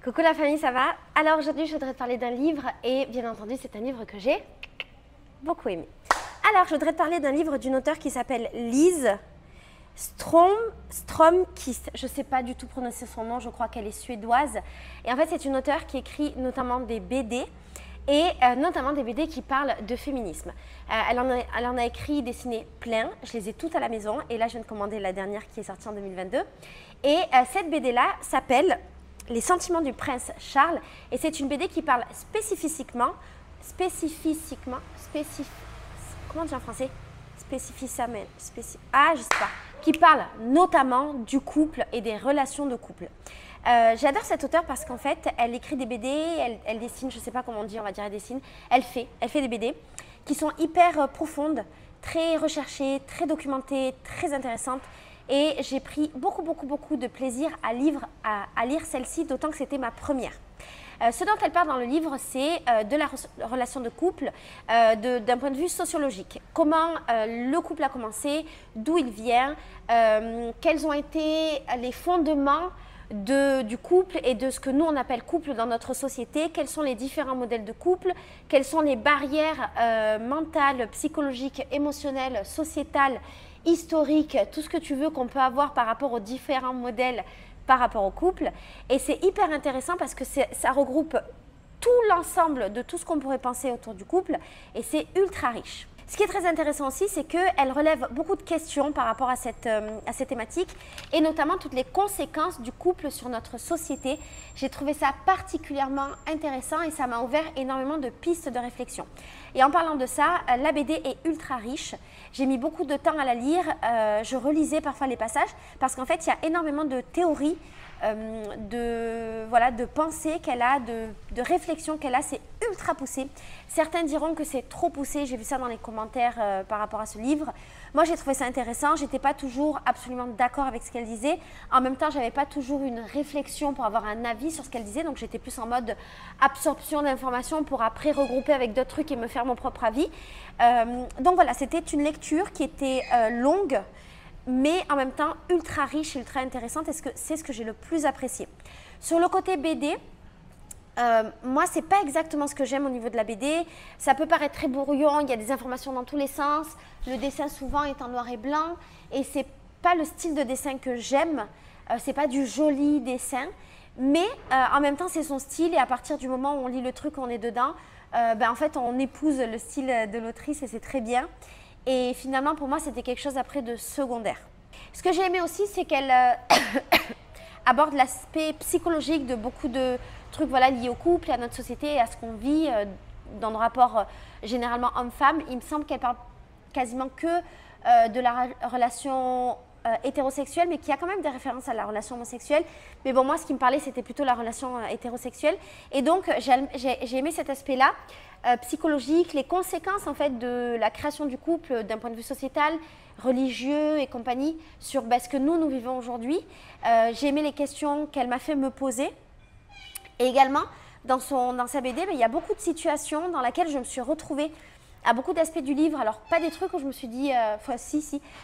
Coucou la famille, ça va? Alors aujourd'hui, je voudrais te parler d'un livre et bien entendu, c'est un livre que j'ai beaucoup aimé. Alors, je voudrais te parler d'un livre d'une auteure qui s'appelle Lise Strömquist. Je ne sais pas du tout prononcer son nom, je crois qu'elle est suédoise. Et en fait, c'est une auteure qui écrit notamment des BD et notamment des BD qui parlent de féminisme. Elle en a écrit, dessiné plein, je les ai toutes à la maison et là, je viens de commander la dernière qui est sortie en 2022. Et cette BD-là s'appelle Les sentiments du prince Charles et c'est une BD qui parle comment dire en français? Je sais pas. Qui parle notamment du couple et des relations de couple. J'adore cette auteure parce qu'en fait, elle écrit des BD, elle dessine, je ne sais pas comment on dit, on va dire elle dessine, elle fait des BD qui sont hyper profondes, très recherchées, très documentées, très intéressantes. Et j'ai pris beaucoup de plaisir à lire celle-ci, d'autant que c'était ma première. Ce dont elle parle dans le livre, c'est de la relation de couple d'un point de vue sociologique. Comment le couple a commencé, d'où il vient, quels ont été les fondements du couple et de ce que nous on appelle couple dans notre société, quels sont les différents modèles de couple, quelles sont les barrières mentales, psychologiques, émotionnelles, sociétales, historiques, tout ce que tu veux qu'on peut avoir par rapport aux différents modèles par rapport au couple. Et c'est hyper intéressant parce que ça regroupe tout l'ensemble de tout ce qu'on pourrait penser autour du couple et c'est ultra riche. Ce qui est très intéressant aussi, c'est qu'elle relève beaucoup de questions par rapport à cette thématique et notamment toutes les conséquences du couple sur notre société. J'ai trouvé ça particulièrement intéressant et ça m'a ouvert énormément de pistes de réflexion. Et en parlant de ça, la BD est ultra riche. J'ai mis beaucoup de temps à la lire. Je relisais parfois les passages parce qu'en fait, il y a énormément de théories, de pensées qu'elle a, de réflexions qu'elle a. C'est ultra poussé. Certains diront que c'est trop poussé. J'ai vu ça dans les commentaires par rapport à ce livre. Moi, j'ai trouvé ça intéressant. Je n'étais pas toujours absolument d'accord avec ce qu'elle disait. En même temps, je n'avais pas toujours une réflexion pour avoir un avis sur ce qu'elle disait. Donc, j'étais plus en mode absorption d'informations pour après regrouper avec d'autres trucs et me faire mon propre avis. Donc, voilà, c'était une lecture qui était longue, mais en même temps ultra riche, ultra intéressante. C'est ce que j'ai le plus apprécié. Sur le côté BD, moi, c'est pas exactement ce que j'aime au niveau de la BD. Ça peut paraître très brouillon, il y a des informations dans tous les sens. Le dessin souvent est en noir et blanc et c'est pas le style de dessin que j'aime. C'est pas du joli dessin, mais en même temps, c'est son style et à partir du moment où on lit le truc, on est dedans, en fait, on épouse le style de l'autrice et c'est très bien. Et finalement, pour moi, c'était quelque chose après de secondaire. Ce que j'ai aimé aussi, c'est qu'elle aborde l'aspect psychologique de beaucoup de trucs liés au couple, à notre société et à ce qu'on vit dans nos rapports généralement hommes-femmes. Il me semble qu'elle parle quasiment que de la relation hétérosexuelle, mais qu'il y a quand même des références à la relation homosexuelle. Mais bon, moi, ce qui me parlait, c'était plutôt la relation hétérosexuelle. Et donc, j'ai aimé cet aspect-là, psychologique, les conséquences en fait de la création du couple d'un point de vue sociétal, religieux et compagnie, sur ce que nous vivons aujourd'hui. J'ai aimé les questions qu'elle m'a fait me poser. Et également, dans sa BD, il y a beaucoup de situations dans lesquelles je me suis retrouvée à beaucoup d'aspects du livre. Alors, pas des trucs où je me suis dit,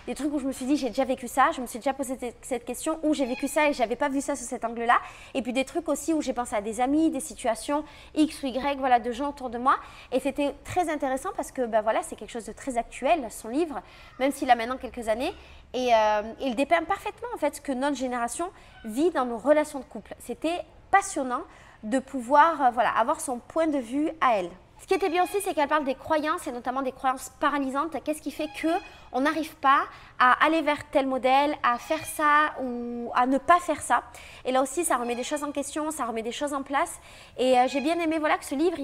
des trucs où je me suis dit, j'ai déjà vécu ça, je me suis déjà posé cette question, où j'ai vécu ça et je n'avais pas vu ça sous cet angle-là. Et puis des trucs aussi où j'ai pensé à des amis, des situations X ou Y, de gens autour de moi. Et c'était très intéressant parce que, c'est quelque chose de très actuel, son livre, même s'il a maintenant quelques années. Et il dépeint parfaitement, en fait, ce que notre génération vit dans nos relations de couple. C'était passionnant de pouvoir avoir son point de vue à elle. Ce qui était bien aussi, c'est qu'elle parle des croyances et notamment des croyances paralysantes. Qu'est-ce qui fait qu'on n'arrive pas à aller vers tel modèle, à faire ça ou à ne pas faire ça. Et là aussi, ça remet des choses en question, ça remet des choses en place. Et j'ai bien aimé que ce livre,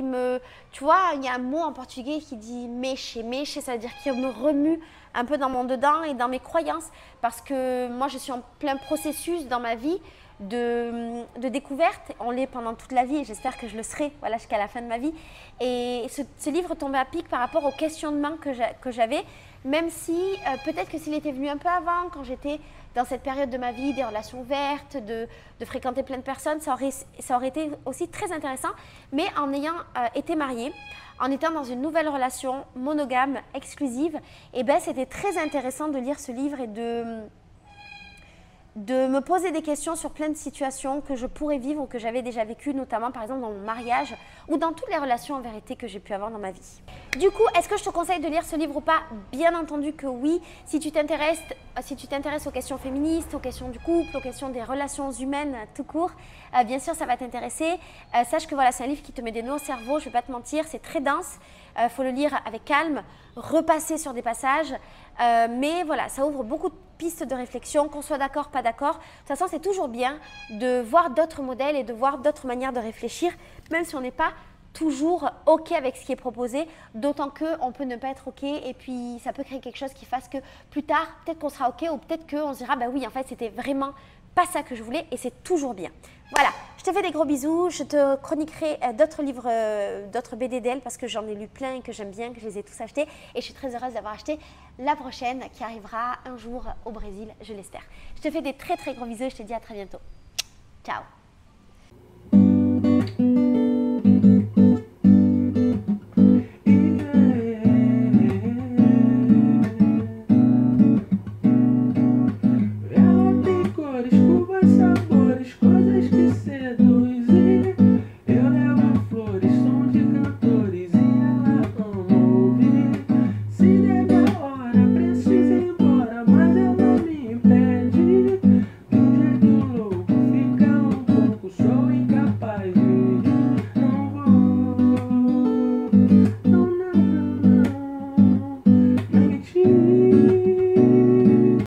tu vois, il y a un mot en portugais qui dit mexe. Mexe, ça veut dire qu'il me remue un peu dans mon dedans et dans mes croyances. Parce que moi, je suis en plein processus dans ma vie de découverte. On l'est pendant toute la vie et j'espère que je le serai jusqu'à la fin de ma vie. Et ce livre tombait à pic par rapport aux questionnements que j'avais, même si peut-être que s'il était venu un peu avant, quand j'étais dans cette période de ma vie, des relations ouvertes, de fréquenter plein de personnes, ça aurait été aussi très intéressant. Mais en ayant été mariée, en étant dans une nouvelle relation monogame, exclusive, et c'était très intéressant de lire ce livre et de me poser des questions sur plein de situations que je pourrais vivre ou que j'avais déjà vécues, notamment par exemple dans mon mariage ou dans toutes les relations en vérité que j'ai pu avoir dans ma vie. Du coup, est-ce que je te conseille de lire ce livre ou pas? Bien entendu que oui. Si tu t'intéresses aux questions féministes, aux questions du couple, aux questions des relations humaines tout court, bien sûr ça va t'intéresser. Sache que voilà, c'est un livre qui te met des nœuds au cerveau, je ne vais pas te mentir, c'est très dense. Faut le lire avec calme, repasser sur des passages, mais voilà, ça ouvre beaucoup de pistes de réflexion, qu'on soit d'accord, pas d'accord. De toute façon, c'est toujours bien de voir d'autres modèles et de voir d'autres manières de réfléchir, même si on n'est pas toujours OK avec ce qui est proposé, d'autant qu'on peut ne pas être OK et puis ça peut créer quelque chose qui fasse que plus tard, peut-être qu'on sera OK ou peut-être qu'on se dira, bah oui, en fait, c'était vraiment pas ça que je voulais et c'est toujours bien. Voilà, je te fais des gros bisous, je te chroniquerai d'autres livres, d'autres BD d'elle parce que j'en ai lu plein et que j'aime bien, que je les ai tous achetés et je suis très heureuse d'avoir acheté la prochaine qui arrivera un jour au Brésil, je l'espère. Je te fais des très gros bisous et je te dis à très bientôt. Ciao.